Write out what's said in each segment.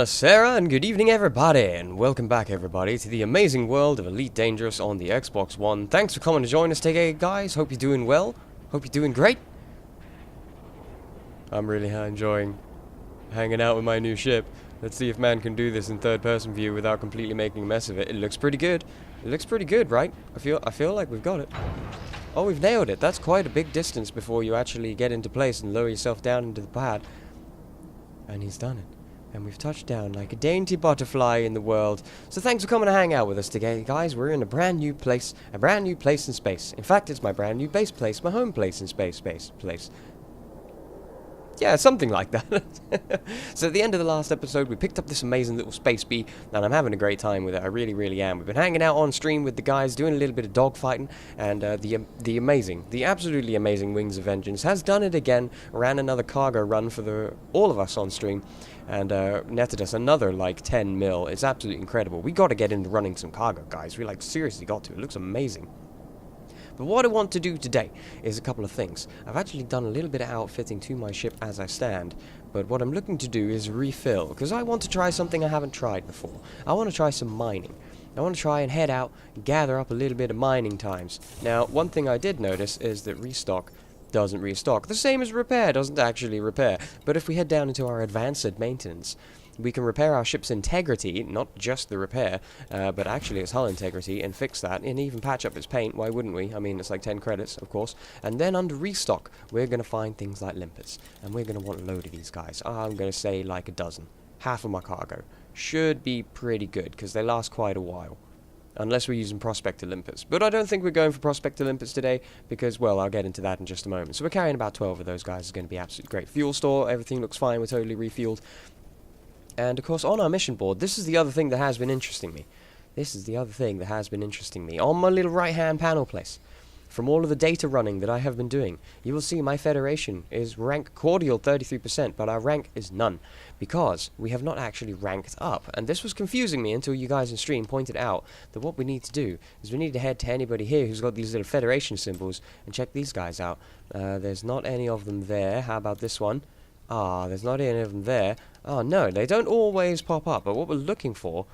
Buonasera and good evening everybody, and welcome back everybody to the amazing world of Elite Dangerous on the Xbox One. Thanks for coming to join us today guys, hope you're doing well, hope you're doing great. I'm really enjoying hanging out with my new ship. Let's see if man can do this in third person view without completely making a mess of it. It looks pretty good. It looks pretty good, right? I feel like we've got it. Oh, we've nailed it. That's quite a big distance before you actually get into place and lower yourself down into the pad. And he's done it. And we've touched down like a dainty butterfly in the world. So thanks for coming to hang out with us today, guys. We're in a brand new place in space. In fact, it's my brand new base place, my home place in space. Yeah, something like that. So at the end of the last episode, we picked up this amazing little space bee, and I'm having a great time with it. I really, really am. We've been hanging out on stream with the guys, doing a little bit of dogfighting, and the absolutely amazing Wings of Vengeance has done it again. Ran another cargo run for all of us on stream, and netted us another like 10 mil. It's absolutely incredible. We got to get into running some cargo, guys. We seriously got to. It looks amazing. But what I want to do today is a couple of things. I've actually done a little bit of outfitting to my ship as I stand, but what I'm looking to do is refill, because I want to try something I haven't tried before. I want to try some mining. I want to try and head out and gather up a little bit of mining times. Now, one thing I did notice is that restock doesn't restock. The same as repair doesn't actually repair. But if we head down into our advanced maintenance, we can repair our ship's integrity, not just the repair, but actually its hull integrity, and fix that, and even patch up its paint. Why wouldn't we? I mean, it's like 10 credits, of course. And then under restock, we're going to find things like limpets, and we're going to want a load of these guys. I'm going to say like a dozen. Half of my cargo. Should be pretty good, because they last quite a while. Unless we're using Prospector limpets. But I don't think we're going for Prospector limpets today, because, well, I'll get into that in just a moment. So we're carrying about 12 of those guys. It's going to be absolutely great. Fuel store, everything looks fine. We're totally refueled. And, of course, on our mission board, this is the other thing that has been interesting me. On my little right-hand panel place, from all of the data running that I have been doing, you will see my Federation is rank cordial 33%, but our rank is none, because we have not actually ranked up. And this was confusing me until you guys in stream pointed out that what we need to do is we need to head to anybody here who's got these little Federation symbols and check these guys out. There's not any of them there. How about this one? Ah, there's not any of them there. Oh, no, they don't always pop up, but what we're looking for...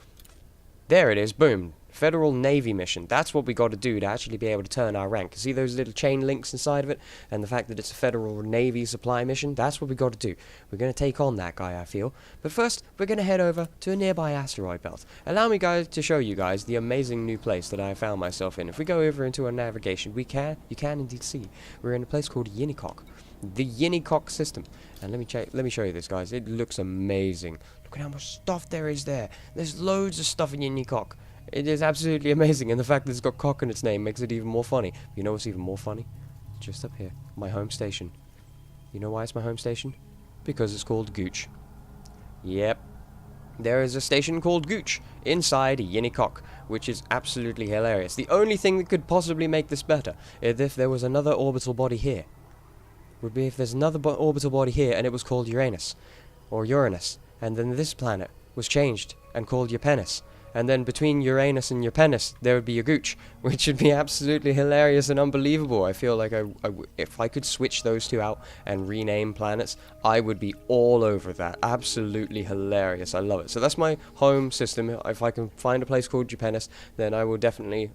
There it is, boom. Federal Navy mission. That's what we got to do to actually be able to turn our rank. See those little chain links inside of it? And the fact that it's a Federal Navy supply mission? That's what we got to do. We're going to take on that guy, I feel. But first, we're going to head over to a nearby asteroid belt. Allow me, guys, to show you guys the amazing new place that I have found myself in. If we go over into our navigation, you can indeed see. We're in a place called Yinnikok. The Yinnikok system. And let me show you this, guys. It looks amazing. Look at how much stuff there is there. There's loads of stuff in Yinnikok. It is absolutely amazing, and the fact that it's got cock in its name makes it even more funny. You know what's even more funny? Just up here. My home station. You know why it's my home station? Because it's called Gooch. Yep. There is a station called Gooch inside Yinnikok, which is absolutely hilarious. The only thing that could possibly make this better is if there was another orbital body here. Would be if there's another orbital body here and it was called Uranus or Uranus, and then this planet was changed and called Uranus, and then between Uranus and Uranus there would be a Gooch, which would be absolutely hilarious and unbelievable. I feel like if I could switch those two out and rename planets, I would be all over that. Absolutely hilarious. I love it. So that's my home system. If I can find a place called Uranus, then I will definitely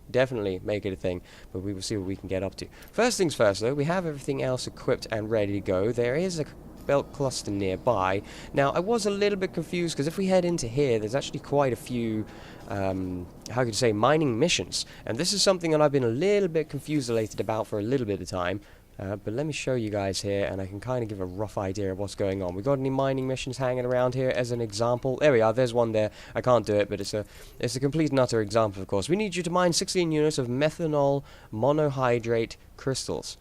make it a thing, but we will see what we can get up to. First things first, though, we have everything else equipped and ready to go. There is a belt cluster nearby. Now, I was a little bit confused, because if we head into here, there's actually quite a few, how could you say, mining missions. And this is something that I've been a little bit confused about for a little bit of time. But let me show you guys here, and I can kind of give a rough idea of what's going on. We got any mining missions hanging around here as an example? There we are, there's one there. I can't do it, but it's a complete and utter example, of course. We need you to mine 16 units of methanol monohydrate crystals.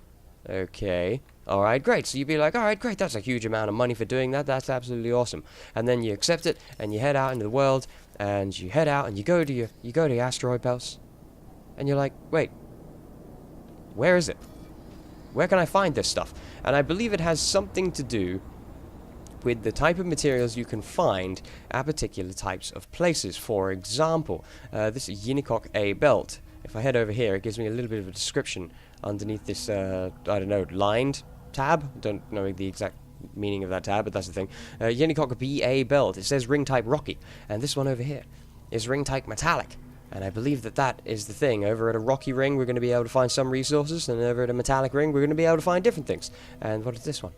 Okay. Alright, great. So you'd be like, alright, great, that's a huge amount of money for doing that. That's absolutely awesome. And then you accept it, and you head out into the world, and you head out, and you go to your asteroid belts, and you're like, wait, where is it? Where can I find this stuff? And I believe it has something to do with the type of materials you can find at particular types of places. For example, this is Yinnikok A belt. If I head over here, it gives me a little bit of a description underneath this, I don't know, lined tab. Don't know the exact meaning of that tab, but that's the thing. Unicock BA belt. It says ring type rocky. And this one over here is ring type metallic. And I believe that that is the thing. Over at a rocky ring, we're going to be able to find some resources, and over at a metallic ring, we're going to be able to find different things. And what is this one?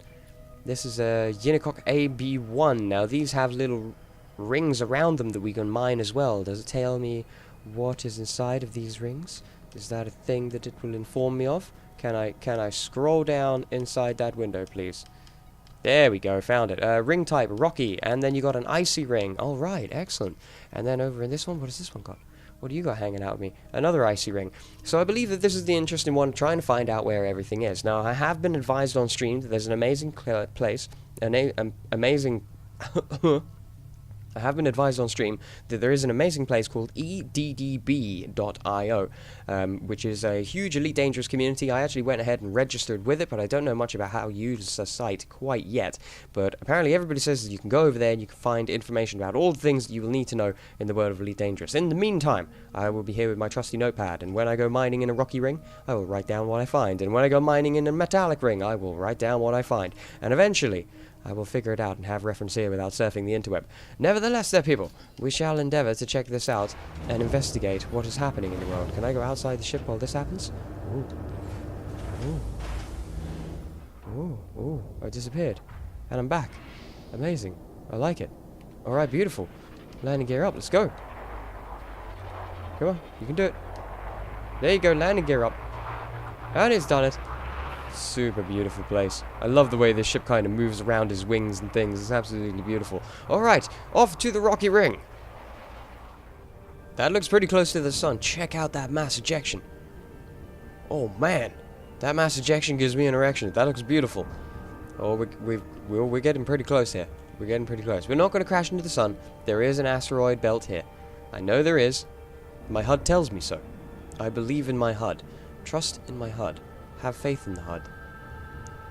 This is a Unicock AB1. Now, these have little rings around them that we can mine as well. Does it tell me what is inside of these rings? Is that a thing that it will inform me of? Can I scroll down inside that window, please? There we go, found it. Ring type, rocky, and then you got an icy ring. All right, excellent. And then over in this one, what has this one got? What do you got hanging out with me? Another icy ring. So I believe that this is the interesting one, trying to find out where everything is. Now, I have been advised on stream that there's an amazing place, amazing... I have been advised on stream that there is an amazing place called eddb.io, which is a huge Elite Dangerous community. I actually went ahead and registered with it, but I don't know much about how to use the site quite yet. But apparently everybody says that you can go over there and you can find information about all the things that you will need to know in the world of Elite Dangerous. In the meantime, I will be here with my trusty notepad, and when I go mining in a rocky ring, I will write down what I find. And when I go mining in a metallic ring, I will write down what I find. And eventually, I will figure it out and have reference here without surfing the interweb. Nevertheless, there, people, we shall endeavour to check this out and investigate what is happening in the world. Can I go outside the ship while this happens? Ooh. Ooh. Ooh. Ooh. I disappeared. And I'm back. Amazing. I like it. Alright, beautiful. Landing gear up. Let's go. Come on. You can do it. There you go. Landing gear up. And it's done it. Super beautiful place. I love the way this ship kind of moves around his wings and things. It's absolutely beautiful. Alright, off to the rocky ring. That looks pretty close to the sun. Check out that mass ejection. Oh man, that mass ejection gives me an erection. That looks beautiful. Oh, we're getting pretty close here. We're getting pretty close. We're not going to crash into the sun. There is an asteroid belt here. I know there is. My HUD tells me so. I believe in my HUD. Trust in my HUD. Have faith in the HUD.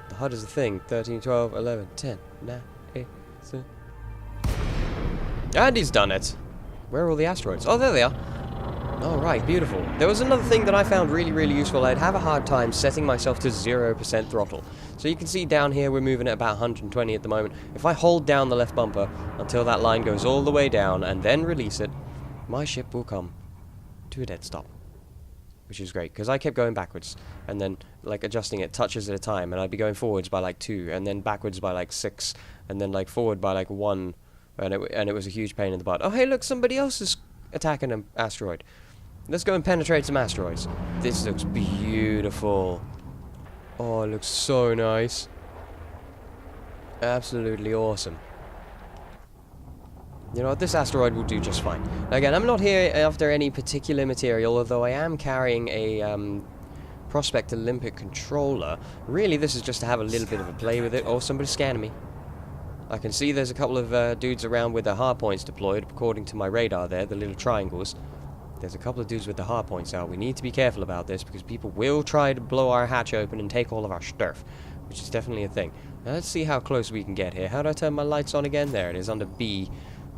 The HUD is a thing. 13, 12, 11, 10, 9, 8, 7. And he's done it. Where are all the asteroids? Oh, there they are. Alright, beautiful. There was another thing that I found really, really useful. I'd have a hard time setting myself to 0% throttle. So you can see down here we're moving at about 120 at the moment. If I hold down the left bumper until that line goes all the way down and then release it, my ship will come to a dead stop. Which is great, because I kept going backwards, and then, like, adjusting it touches at a time, and I'd be going forwards by, like, 2, and then backwards by, like, 6, and then, like, forward by, like, 1, and it was a huge pain in the butt. Oh, hey, look, somebody else is attacking an asteroid. Let's go and penetrate some asteroids. This looks beautiful. Oh, it looks so nice. Absolutely awesome. You know what, this asteroid will do just fine. Now again, I'm not here after any particular material, although I am carrying a Prospect Olympic controller. Really, this is just to have a little bit of a play with it. Oh, somebody's scanning me. I can see there's a couple of dudes around with their hardpoints deployed, according to my radar there, the little triangles. There's a couple of dudes with the hardpoints out. We need to be careful about this, because people will try to blow our hatch open and take all of our stuff, which is definitely a thing. Now let's see how close we can get here. How do I turn my lights on again? There it is, under B.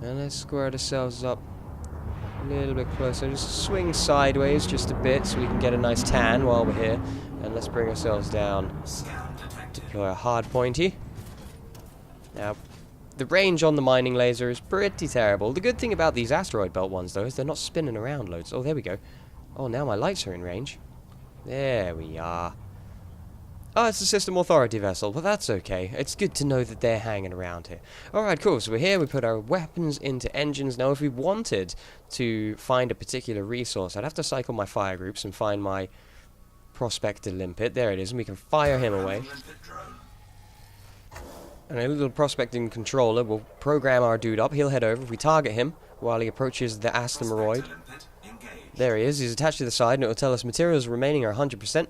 And let's square ourselves up a little bit closer. Just swing sideways just a bit so we can get a nice tan while we're here. And let's bring ourselves down. Deploy a hard pointy. Now, the range on the mining laser is pretty terrible. The good thing about these asteroid belt ones, though, is they're not spinning around loads. Oh, there we go. Oh, now my lights are in range. There we are. Oh, it's a System Authority vessel, but that's okay. It's good to know that they're hanging around here. Alright, cool. So we're here, we put our weapons into engines. Now, if we wanted to find a particular resource, I'd have to cycle my fire groups and find my Prospect Limpet. There it is, and we can fire him away. And a little prospecting controller will program our dude up. He'll head over. If we target him while he approaches the asteroid... There he is. He's attached to the side, and it will tell us materials remaining are 100%.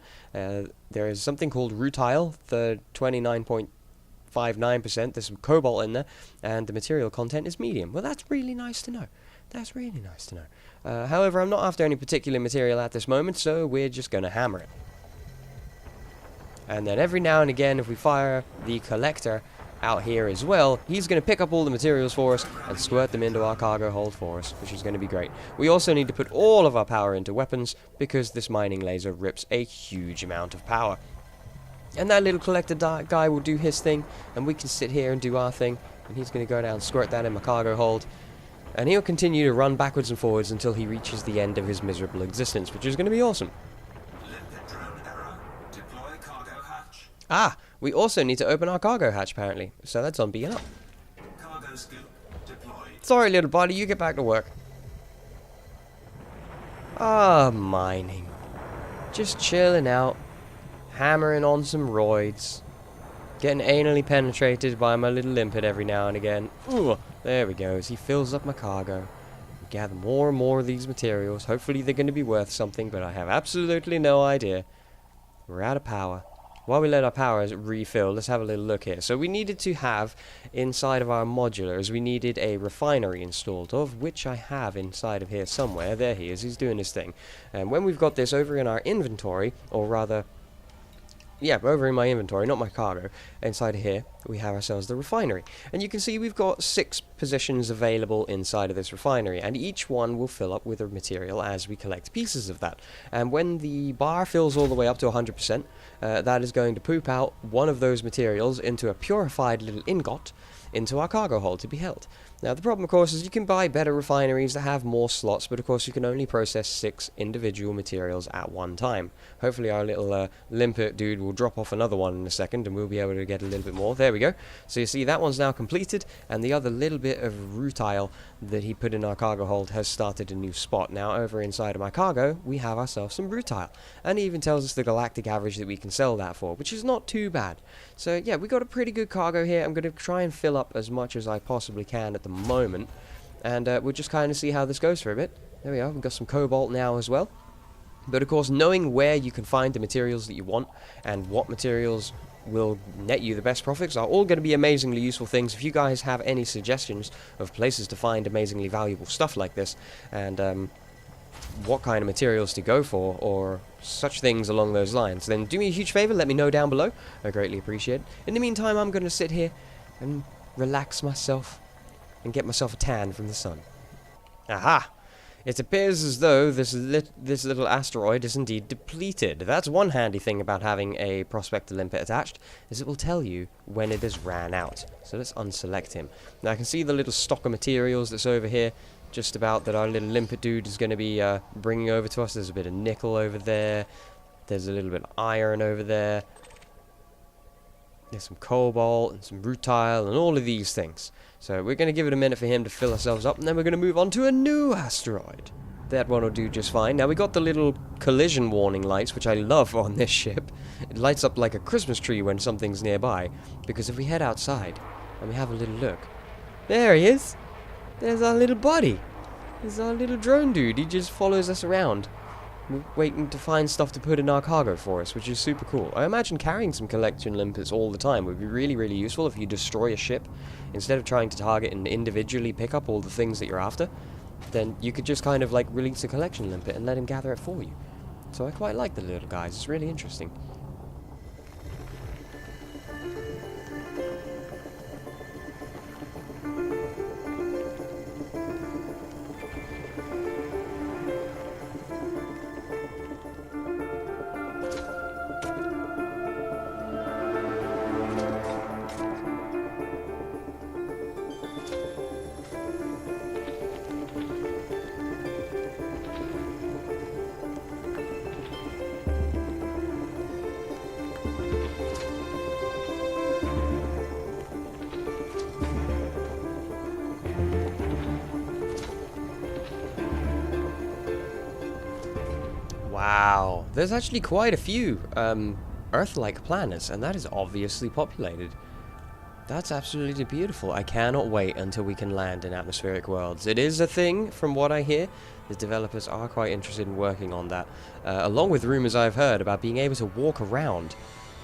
There is something called rutile, the 29.59%. There's some cobalt in there, and the material content is medium. Well, that's really nice to know. That's really nice to know. However, I'm not after any particular material at this moment, so we're just going to hammer it. And then every now and again, if we fire the collector out here as well, he's going to pick up all the materials for us and squirt them into our cargo hold for us, which is going to be great. We also need to put all of our power into weapons, because this mining laser rips a huge amount of power. And that little collector guy will do his thing, and we can sit here and do our thing, and he's going to go down and squirt that in my cargo hold. And he'll continue to run backwards and forwards until he reaches the end of his miserable existence, which is going to be awesome. Limpet drone error. Deploy cargo hatch. Ah, we also need to open our cargo hatch, apparently. So that's on being up. Cargo scoop deployed. Sorry, little buddy, you get back to work. Ah, mining. Just chilling out, hammering on some roids, getting anally penetrated by my little limpet every now and again. Ooh, there we go, as he fills up my cargo. We gather more and more of these materials. Hopefully they're going to be worth something, but I have absolutely no idea. We're out of power. While we let our power refill, let's have a little look here. So we needed to have, inside of our modulars, we needed a refinery installed, of which I have inside of here somewhere. There he is, he's doing his thing. And when we've got this over in our inventory, or rather, yeah, over in my inventory, not my cargo, inside of here, we have ourselves the refinery. And you can see we've got 6 positions available inside of this refinery, and each one will fill up with a material as we collect pieces of that. And when the bar fills all the way up to 100%, that is going to poop out one of those materials into a purified little ingot into our cargo hold to be held. Now the problem, of course, is you can buy better refineries that have more slots, but of course you can only process 6 individual materials at one time. Hopefully our little limpet dude will drop off another one in a second and we'll be able to get a little bit more. There we go. So you see that one's now completed, and the other little bit of rutile that he put in our cargo hold has started a new spot. Now over inside of my cargo we have ourselves some rutile, and it even tells us the galactic average that we can sell that for, which is not too bad. So yeah, we got a pretty good cargo here. I'm going to try and fill up as much as I possibly can at the moment, and we'll just kind of see how this goes for a bit. There we are, we've got some cobalt now as well. But of course, knowing where you can find the materials that you want and what materials will net you the best profits are all going to be amazingly useful things. If you guys have any suggestions of places to find amazingly valuable stuff like this, and what kind of materials to go for, or such things along those lines, then do me a huge favor, let me know down below. I greatly appreciate it. In the meantime, I'm going to sit here and relax myself and get myself a tan from the sun. Aha! It appears as though this little asteroid is indeed depleted. That's one handy thing about having a prospector limpet attached, is it will tell you when it has ran out. So let's unselect him. Now I can see the little stock of materials that's over here, just about, that our little limpet dude is going to be bringing over to us. There's a bit of nickel over there. There's a little bit of iron over there. There's some cobalt and some rutile and all of these things. So we're going to give it a minute for him to fill ourselves up, and then we're going to move on to a new asteroid. That one will do just fine. Now we got the little collision warning lights, which I love on this ship. It lights up like a Christmas tree when something's nearby, because if we head outside and we have a little look, there he is. There's our little buddy. There's our little drone dude. He just follows us around, waiting to find stuff to put in our cargo for us, which is super cool. I imagine carrying some collection limpets all the time would be really, really useful if you destroy a ship. Instead of trying to target and individually pick up all the things that you're after, then you could just kind of like release a collection limpet and let him gather it for you. So I quite like the little guys. It's really interesting. Wow, there's actually quite a few Earth-like planets, and that is obviously populated. That's absolutely beautiful. I cannot wait until we can land in atmospheric worlds. It is a thing, from what I hear. The developers are quite interested in working on that, along with rumors I've heard about being able to walk around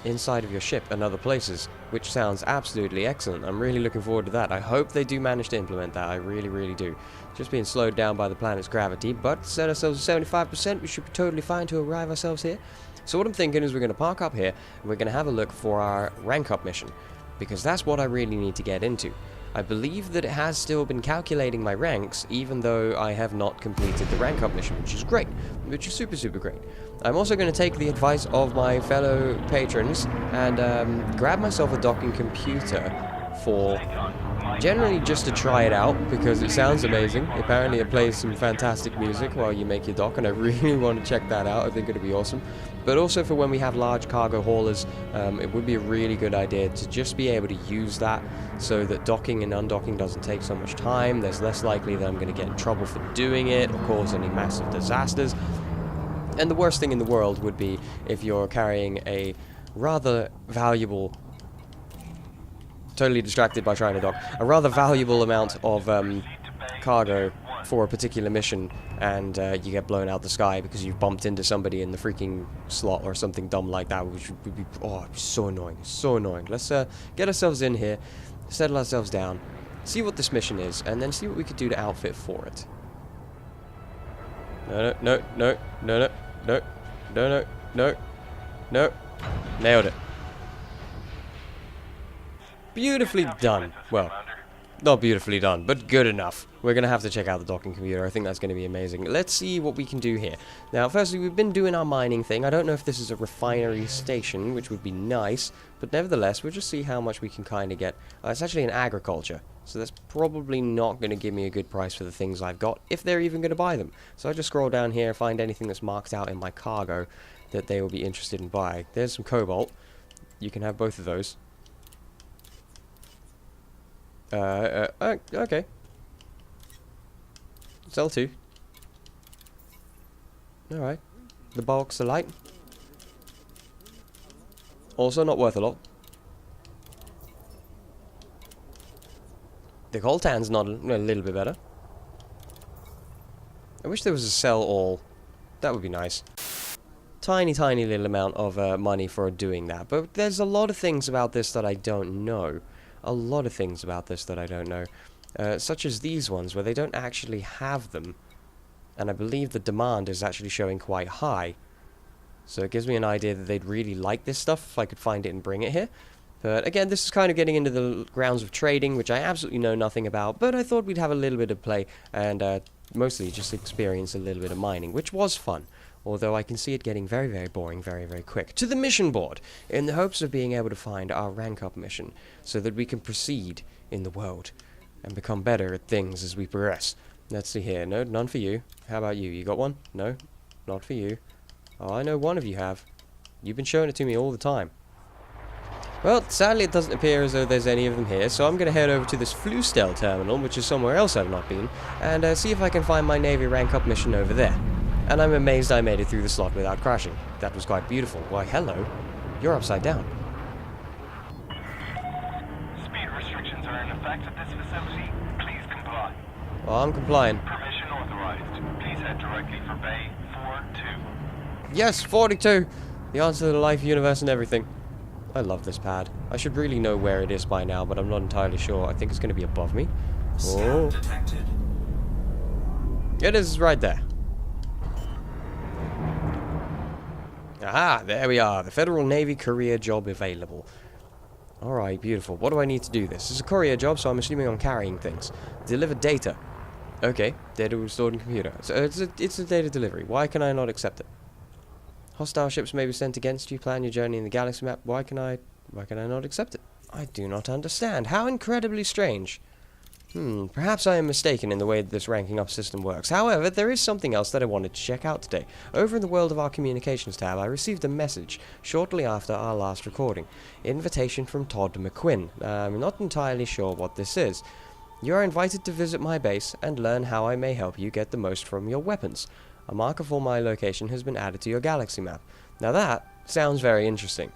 inside of your ship and other places, which sounds absolutely excellent. I'm really looking forward to that. I hope they do manage to implement that. I really, really do. Just being slowed down by the planet's gravity, but set ourselves at 75%. We should be totally fine to arrive ourselves here. So what I'm thinking is we're going to park up here, and we're going to have a look for our rank up mission, because that's what I really need to get into. I believe that it has still been calculating my ranks, even though I have not completed the rank up mission, which is great, which is super, super great. I'm also going to take the advice of my fellow patrons and grab myself a docking computer for generally just to try it out, because it sounds amazing. Apparently it plays some fantastic music while you make your dock, and I really want to check that out. I think it'd be awesome. But also for when we have large cargo haulers, it would be a really good idea to just be able to use that so that docking and undocking doesn't take so much time. There's less likely that I'm going to get in trouble for doing it or cause any massive disasters. And the worst thing in the world would be if you're carrying a rather valuable... Totally distracted by trying to dock. A rather valuable amount of cargo for a particular mission, and you get blown out the sky because you've bumped into somebody in the freaking slot or something dumb like that, which would be, oh, so annoying, so annoying. Let's get ourselves in here, settle ourselves down, see what this mission is, and then see what we could do to outfit for it. No, no, no, no, no, no, no, no, no, no, nailed it. Beautifully done. Well, not beautifully done, but good enough. We're going to have to check out the docking computer. I think that's going to be amazing. Let's see what we can do here. Now, firstly, we've been doing our mining thing. I don't know if this is a refinery station, which would be nice, but nevertheless, we'll just see how much we can kind of get. It's actually an agriculture, so that's probably not going to give me a good price for the things I've got, if they're even going to buy them. So I just scroll down here, find anything that's marked out in my cargo that they will be interested in buying. There's some cobalt. You can have both of those. Okay. Sell 2. Alright. The bulk's a light. Also not worth a lot. The coltan's not a little bit better. I wish there was a sell all. That would be nice. Tiny, tiny little amount of money for doing that. But there's a lot of things about this that I don't know. A lot of things about this that I don't know. Such as these ones, where they don't actually have them. And I believe the demand is actually showing quite high. So it gives me an idea that they'd really like this stuff if I could find it and bring it here. But again, this is kind of getting into the grounds of trading, which I absolutely know nothing about. But I thought we'd have a little bit of play and mostly just experience a little bit of mining, which was fun. Although I can see it getting very, very boring very, very quick. To the mission board, in the hopes of being able to find our rank up mission, so that we can proceed in the world, and become better at things as we progress. Let's see here. No, none for you. How about you? You got one? No, not for you. Oh, I know one of you have. You've been showing it to me all the time. Well, sadly it doesn't appear as though there's any of them here, so I'm going to head over to this Flustel terminal, which is somewhere else I've not been, and see if I can find my Navy rank up mission over there. And I'm amazed I made it through the slot without crashing. That was quite beautiful. Why, hello. You're upside down. Speed restrictions are in effect at this facility. Please comply. Well, I'm complying. Permission authorized. Please head directly for Bay 42. Yes, 42! The answer to the life, universe, and everything. I love this pad. I should really know where it is by now, but I'm not entirely sure. I think it's going to be above me. Scan detected. It is right there. Aha, there we are. The Federal Navy career job available. Alright, beautiful. What do I need to do this? It's a courier job, so I'm assuming I'm carrying things. Deliver data. Okay, data was stored in computer. So it's a data delivery. Why can I not accept it? Hostile ships may be sent against you. Plan your journey in the galaxy map. Why can I not accept it? I do not understand. How incredibly strange. Perhaps I am mistaken in the way that this ranking up system works. However, there is something else that I wanted to check out today. Over in the World of Our Communications tab, I received a message shortly after our last recording. Invitation from Todd McQuinn. I'm not entirely sure what this is. You are invited to visit my base and learn how I may help you get the most from your weapons. A marker for my location has been added to your galaxy map. Now that sounds very interesting.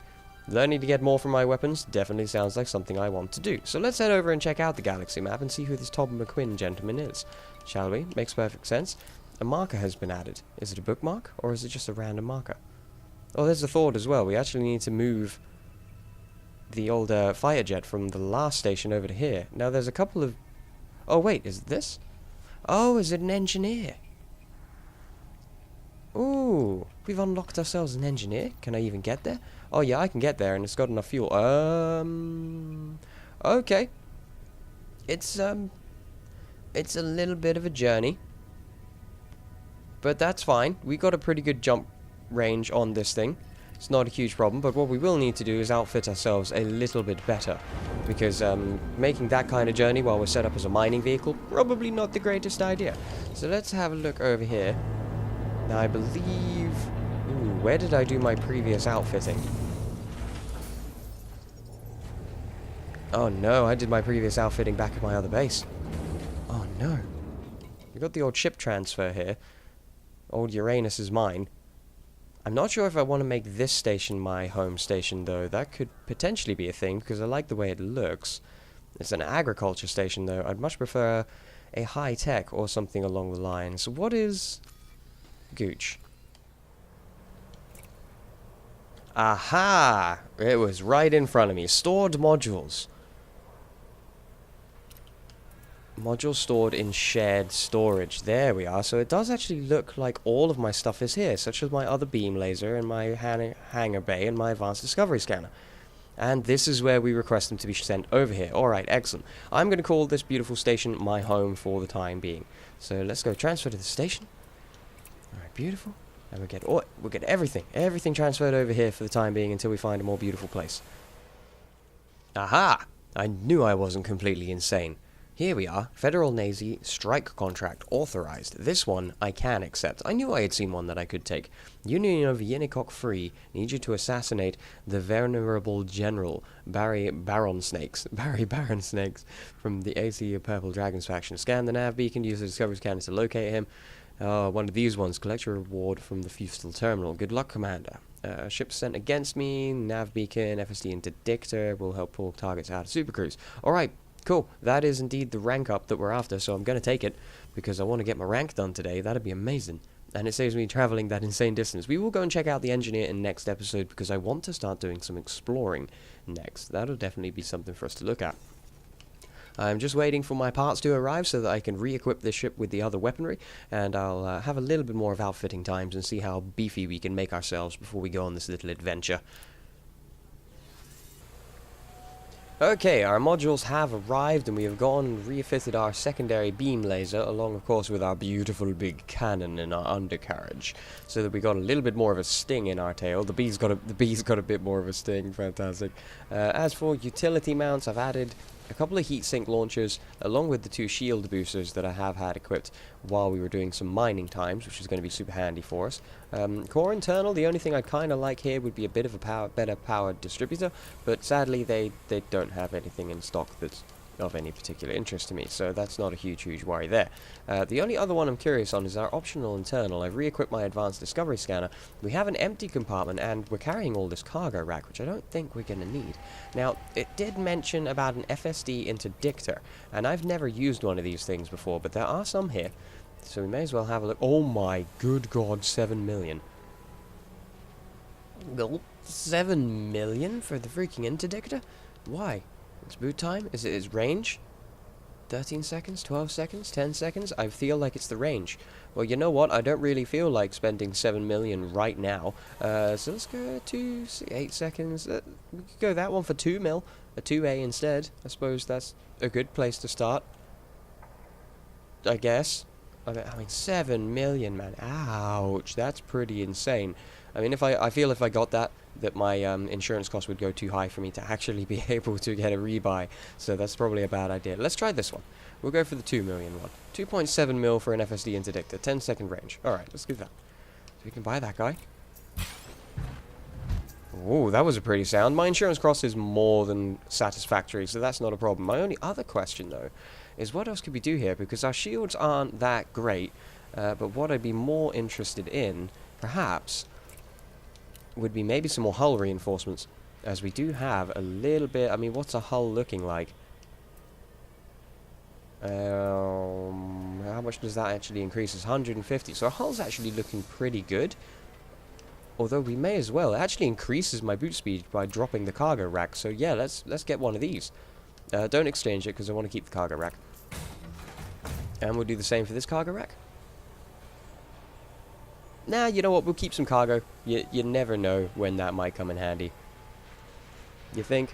Learning to get more from my weapons definitely sounds like something I want to do. So let's head over and check out the galaxy map and see who this Todd McQuinn gentleman is. Shall we? Makes perfect sense. A marker has been added. Is it a bookmark or is it just a random marker? Oh, there's a thought as well. We actually need to move the old fighter jet from the last station over to here. Now there's a couple of... Oh wait, is it this? Oh, is it an engineer? Ooh, we've unlocked ourselves an engineer. Can I even get there? Oh yeah, I can get there and it's got enough fuel. Okay. It's a little bit of a journey, but that's fine. We got a pretty good jump range on this thing. It's not a huge problem, but what we will need to do is outfit ourselves a little bit better, because making that kind of journey while we're set up as a mining vehicle, probably not the greatest idea. So let's have a look over here. Now I believe... Ooh, where did I do my previous outfitting? Oh no, I did my previous outfitting back at my other base. Oh no. We got the old ship transfer here. Old Uranus is mine. I'm not sure if I want to make this station my home station, though. That could potentially be a thing, because I like the way it looks. It's an agriculture station, though. I'd much prefer a high-tech or something along the lines. What is... Gooch? Aha! It was right in front of me. Stored modules. Modules stored in shared storage. There we are. So it does actually look like all of my stuff is here, such as my other beam laser and my hangar bay and my advanced discovery scanner. And this is where we request them to be sent over here. Alright, excellent. I'm going to call this beautiful station my home for the time being. So let's go transfer to the station. Alright, beautiful. And we'll get everything transferred over here for the time being until we find a more beautiful place. Aha! I knew I wasn't completely insane. Here we are, Federal Navy strike contract authorized. This one I can accept. I knew I had seen one that I could take. Union of Yinnikok Free need you to assassinate the venerable General Barry Baron Snakes from the AC Purple Dragons faction. Scan the nav beacon, use the discovery scanner to locate him. One of these ones, collect your reward from the Fustel terminal. Good luck, Commander. Ship sent against me, nav beacon, FSD interdictor will help pull targets out of supercruise. Alright. Cool, that is indeed the rank up that we're after, so I'm going to take it, because I want to get my rank done today. That'd be amazing. And it saves me travelling that insane distance. We will go and check out the engineer in next episode, because I want to start doing some exploring next. That'll definitely be something for us to look at. I'm just waiting for my parts to arrive so that I can re-equip this ship with the other weaponry, and I'll have a little bit more of outfitting times and see how beefy we can make ourselves before we go on this little adventure. Okay, our modules have arrived and we have gone and refitted our secondary beam laser along of course with our beautiful big cannon in our undercarriage, so that we got a little bit more of a sting in our tail. The bee's got a bit more of a sting. Fantastic. As for utility mounts, I've added a couple of heatsink launchers along with the 2 shield boosters that I have had equipped while we were doing some mining times, which is going to be super handy for us. Core internal, the only thing I'd kind of like here would be a bit of a better powered distributor, but sadly they don't have anything in stock that's of any particular interest to me, so that's not a huge worry there. The only other one I'm curious on is our optional internal. I've re-equipped my advanced discovery scanner. We have an empty compartment and we're carrying all this cargo rack, which I don't think we're going to need. Now, it did mention about an FSD interdictor, and I've never used one of these things before, but there are some here, so we may as well have a look. Oh my good god, 7 million. Well, 7 million for the freaking interdictor? Why? It's boot time? Is it its range? 13 seconds? 12 seconds? 10 seconds? I feel like it's the range. Well, you know what? I don't really feel like spending 7 million right now. So let's go to 8 seconds. We could go that one for 2 mil. A 2A instead. I suppose that's a good place to start. I guess. I mean, 7 million, man. Ouch. That's pretty insane. I mean, I feel if I got that my insurance cost would go too high for me to actually be able to get a rebuy. So that's probably a bad idea. Let's try this one. We'll go for the 2 million one. 2.7 mil for an FSD interdictor. 10-second range. Alright, let's do that. So we can buy that guy. Ooh, that was a pretty sound. My insurance cost is more than satisfactory, so that's not a problem. My only other question, though, is what else could we do here? Because our shields aren't that great, but what I'd be more interested in, perhaps, would be maybe some more hull reinforcements, as we do have a little bit. I mean, what's a hull looking like? How much does that actually increase? It's 150, so our hull's actually looking pretty good. Although we may as well. It actually increases my boot speed by dropping the cargo rack, so yeah, let's get one of these. Don't exchange it, because I want to keep the cargo rack. And we'll do the same for this cargo rack. Nah, you know what, we'll keep some cargo. You never know when that might come in handy. You think?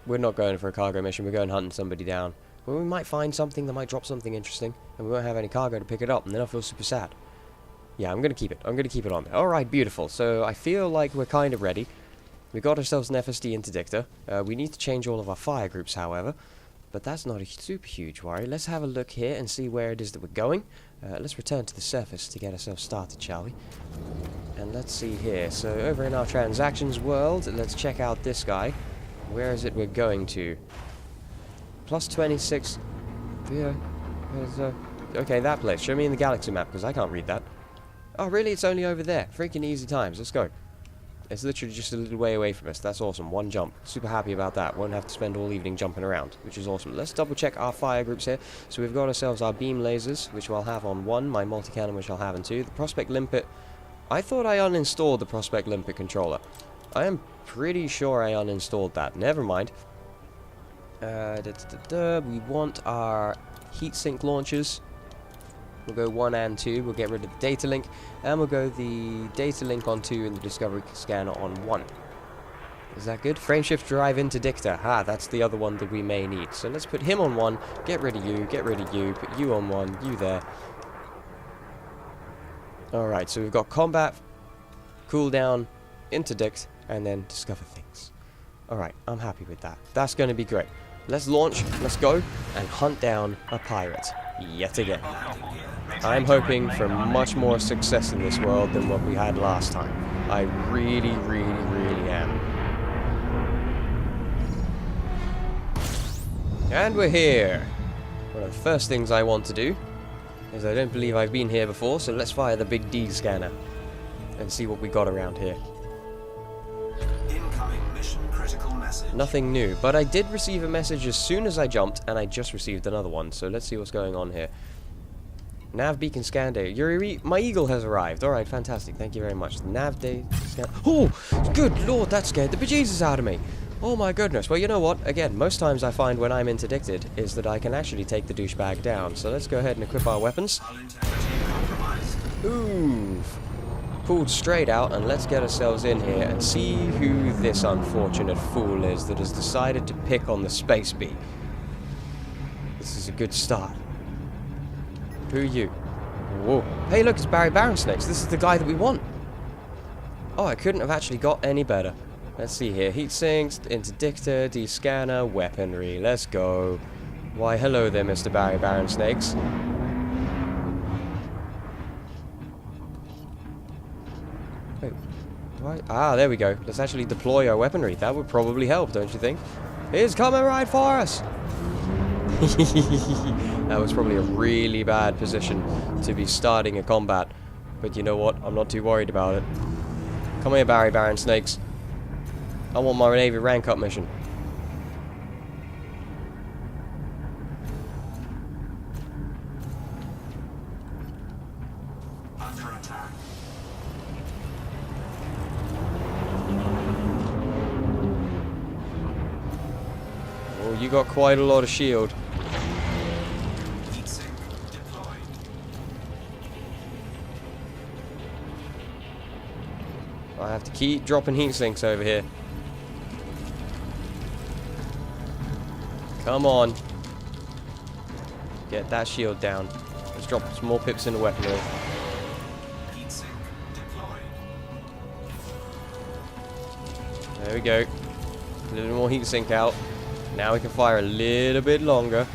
We're not going for a cargo mission, we're going hunting somebody down. Well, we might find something that might drop something interesting, and we won't have any cargo to pick it up, and then I'll feel super sad. Yeah, I'm going to keep it. I'm going to keep it on there. Alright, beautiful. So I feel like we're kind of ready. We got ourselves an FSD interdictor. We need to change all of our fire groups, however. But that's not a super huge worry. Let's have a look here and see where it is that we're going. Let's return to the surface to get ourselves started, shall we? And let's see here. So over in our transactions world, let's check out this guy. Where is it we're going to? Plus 26. Yeah. Okay, that place. Show me in the galaxy map, because I can't read that. Oh, really? It's only over there. Freaking easy times. Let's go. It's literally just a little way away from us. That's awesome. One jump. Super happy about that. Won't have to spend all evening jumping around, which is awesome. Let's double check our fire groups here. So we've got ourselves our beam lasers, which I'll have on 1. My multi-cannon, which I'll have on 2. The Prospect Limpet. I thought I uninstalled the Prospect Limpet controller. I am pretty sure I uninstalled that. Never mind. We want our heatsink launchers. We'll go 1 and 2. We'll get rid of the data link. And we'll go the data link on 2 and the discovery scanner on 1. Is that good? Frameshift drive interdictor. Ah, that's the other one that we may need. So let's put him on 1. Get rid of you. Get rid of you. Put you on 1. You there. Alright, so we've got combat, cooldown, interdict, and then discover things. Alright, I'm happy with that. That's going to be great. Let's launch, let's go, and hunt down a pirate. Yet again. I'm hoping for much more success in this world than what we had last time. I really, really, really am. And we're here. One of the first things I want to do is I don't believe I've been here before, so let's fire the big D scanner and see what we got around here. Incoming mission critical message. Nothing new, but I did receive a message as soon as I jumped, and I just received another one, so let's see what's going on here. Nav beacon scan day. My eagle has arrived. Alright, fantastic. Thank you very much. The nav day scan. Oh, good lord, that scared the bejesus out of me. Oh my goodness. Well, you know what? Again, most times I find when I'm interdicted is that I can actually take the douchebag down. So let's go ahead and equip our weapons. Hull integrity compromised. Ooh. Pulled straight out, and let's get ourselves in here and see who this unfortunate fool is that has decided to pick on the space bee. This is a good start. Who are you? Whoa. Hey, look, it's Barry Snakes. This is the guy that we want. Oh, I couldn't have actually got any better. Let's see here. Heat sinks, interdictor, D-scanner, weaponry. Let's go. Why, hello there, Mr. Barry Snakes. Wait, do I? Ah, there we go. Let's actually deploy our weaponry. That would probably help, don't you think? He's coming right for us! That was probably a really bad position to be starting a combat. But you know what? I'm not too worried about it. Come here, Barry Snakes. I want my Navy rank up mission. Under attack. Oh, you got quite a lot of shield. Heatsink deployed. I have to keep dropping heat sinks over here. Come on. Get that shield down. Let's drop some more pips in the weaponry. Heatsink deployed. There we go. A little more heat sink out. Now we can fire a little bit longer.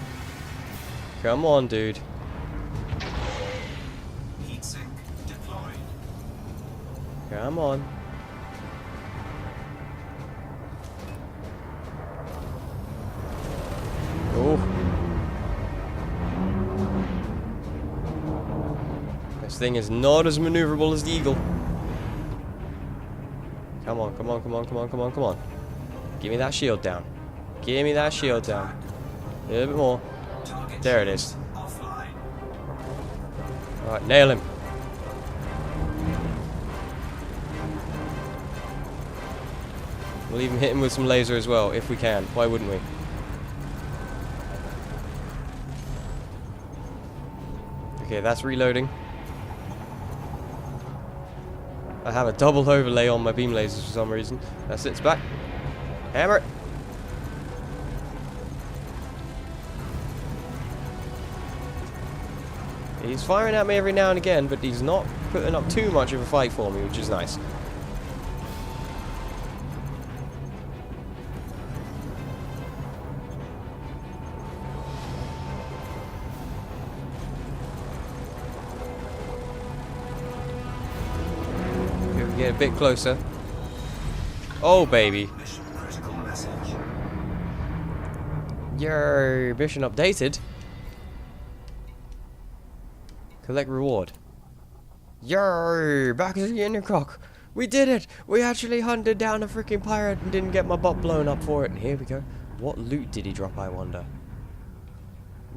Come on, dude. Heatsink deployed. Come on. Oh. This thing is not as maneuverable as the Eagle. Come on, come on, come on, come on, come on, come on. Give me that shield down. Give me that shield down. A little bit more. Target There it is. offline. Alright, nail him. We'll even hit him with some laser as well, if we can. Why wouldn't we? Okay, that's reloading. I have a double overlay on my beam lasers for some reason. That's it, it's back. Hammer it. He's firing at me every now and again, but he's not putting up too much of a fight for me, which is nice. Here we get a bit closer. Oh, baby. Mission critical message. Your mission updated. Collect reward. Yay! Back to the Intercock. We did it! We actually hunted down a freaking pirate and didn't get my butt blown up for it. And here we go. What loot did he drop, I wonder?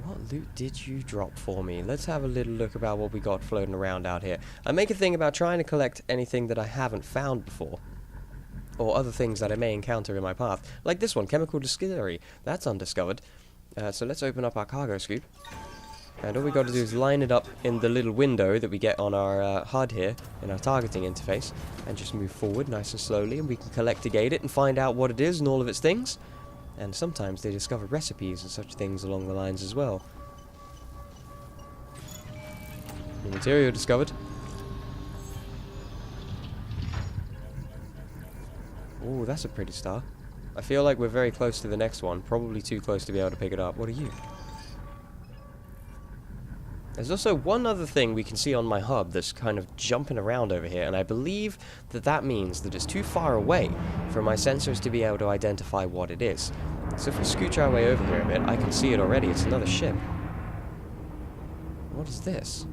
What loot did you drop for me? Let's have a little look about what we got floating around out here. I make a thing about trying to collect anything that I haven't found before. Or other things that I may encounter in my path. Like this one, chemical distillery. That's undiscovered. So let's open up our cargo scoop. And all we got to do is line it up in the little window that we get on our HUD here, in our targeting interface, and just move forward nice and slowly, and we can collect-gate it and find out what it is and all of its things. And sometimes they discover recipes and such things along the lines as well. New material discovered. Ooh, that's a pretty star. I feel like we're very close to the next one, probably too close to be able to pick it up. What are you? There's also one other thing we can see on my hub that's kind of jumping around over here, and I believe that that means that it's too far away for my sensors to be able to identify what it is. So if we scooch our way over here a bit, I can see it already. It's another ship. What is this?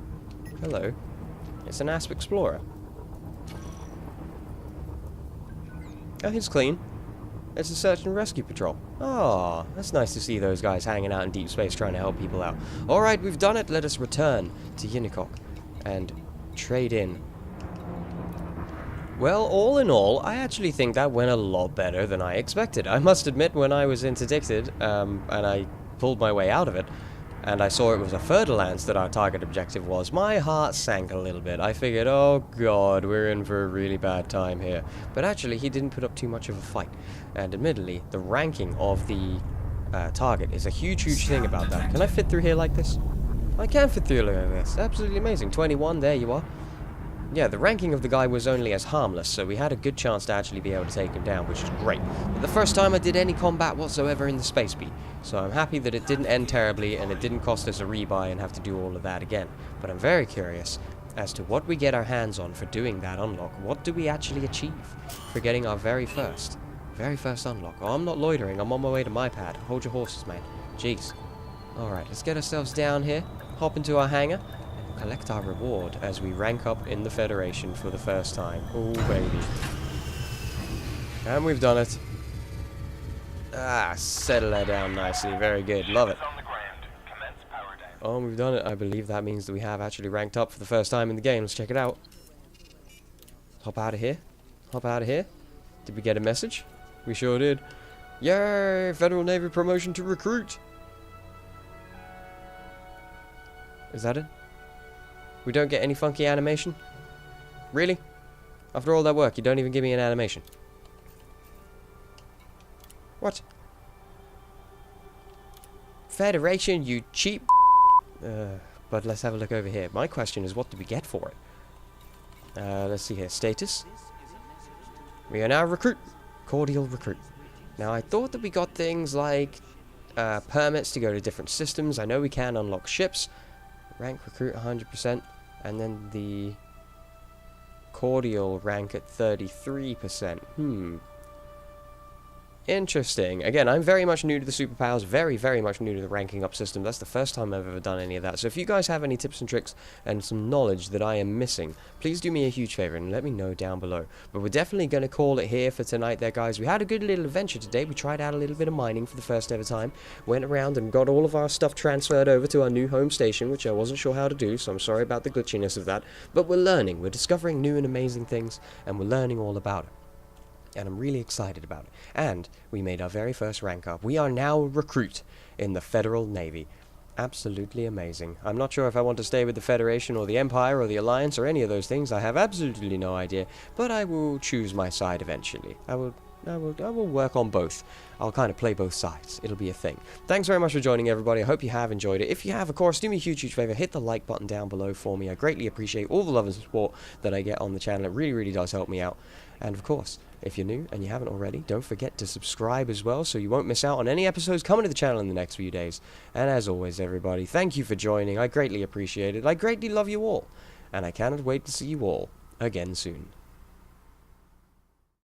Hello. It's an Asp Explorer. Oh, it's clean. It's a search and rescue patrol. Ah, that's nice to see those guys hanging out in deep space trying to help people out. Alright, we've done it. Let us return to Unticock and trade in. Well, all in all, I actually think that went a lot better than I expected. I must admit, when I was interdicted, and I pulled my way out of it, and I saw it was a Fer-de-Lance that our target objective was, my heart sank a little bit. I figured, oh god, we're in for a really bad time here. But actually, he didn't put up too much of a fight. And admittedly, the ranking of the target is a huge, huge thing about that. Can I fit through here like this? I can fit through like this. Absolutely amazing. 21, there you are. Yeah, the ranking of the guy was only as harmless, so we had a good chance to actually be able to take him down, which is great. But the first time I did any combat whatsoever in the space bee, so I'm happy that it didn't end terribly and it didn't cost us a rebuy and have to do all of that again. But I'm very curious as to what we get our hands on for doing that unlock. What do we actually achieve for getting our very first unlock? Oh, I'm not loitering, I'm on my way to my pad. Hold your horses, man. Jeez. Alright, let's get ourselves down here, hop into our hangar, collect our reward as we rank up in the Federation for the first time. Oh, baby. And we've done it. Ah, settle that down nicely. Very good. Love it. On the ground. Commence power down. Oh, we've done it. I believe that means that we have actually ranked up for the first time in the game. Let's check it out. Hop out of here. Hop out of here. Did we get a message? We sure did. Yay! Federal Navy promotion to recruit. Is that it? We don't get any funky animation? Really? After all that work, you don't even give me an animation. What? Federation, you cheap... but let's have a look over here. My question is, what do we get for it? Let's see here. Status. We are now recruit. Cordial recruit. Now, I thought that we got things like permits to go to different systems. I know we can unlock ships. Rank recruit 100%. And then the cordial rank at 33%. Interesting. Again, I'm very much new to the superpowers, very, very much new to the ranking up system. That's the first time I've ever done any of that. So if you guys have any tips and tricks and some knowledge that I am missing, please do me a huge favor and let me know down below. But we're definitely going to call it here for tonight there, guys. We had a good little adventure today. We tried out a little bit of mining for the first ever time. Went around and got all of our stuff transferred over to our new home station, which I wasn't sure how to do, so I'm sorry about the glitchiness of that. But we're learning. We're discovering new and amazing things, and we're learning all about it. And I'm really excited about it. And we made our very first rank up. We are now a recruit in the Federal Navy. Absolutely amazing. I'm not sure if I want to stay with the Federation or the Empire or the Alliance or any of those things. I have absolutely no idea. But I will choose my side eventually. I will I will work on both. I'll kind of play both sides. It'll be a thing. Thanks very much for joining, everybody. I hope you have enjoyed it. If you have, of course, do me a huge, huge favor. Hit the like button down below for me. I greatly appreciate all the love and support that I get on the channel. It really, really does help me out. And, of course, if you're new and you haven't already, don't forget to subscribe as well so you won't miss out on any episodes coming to the channel in the next few days. And as always, everybody, thank you for joining. I greatly appreciate it. I greatly love you all. And I cannot wait to see you all again soon.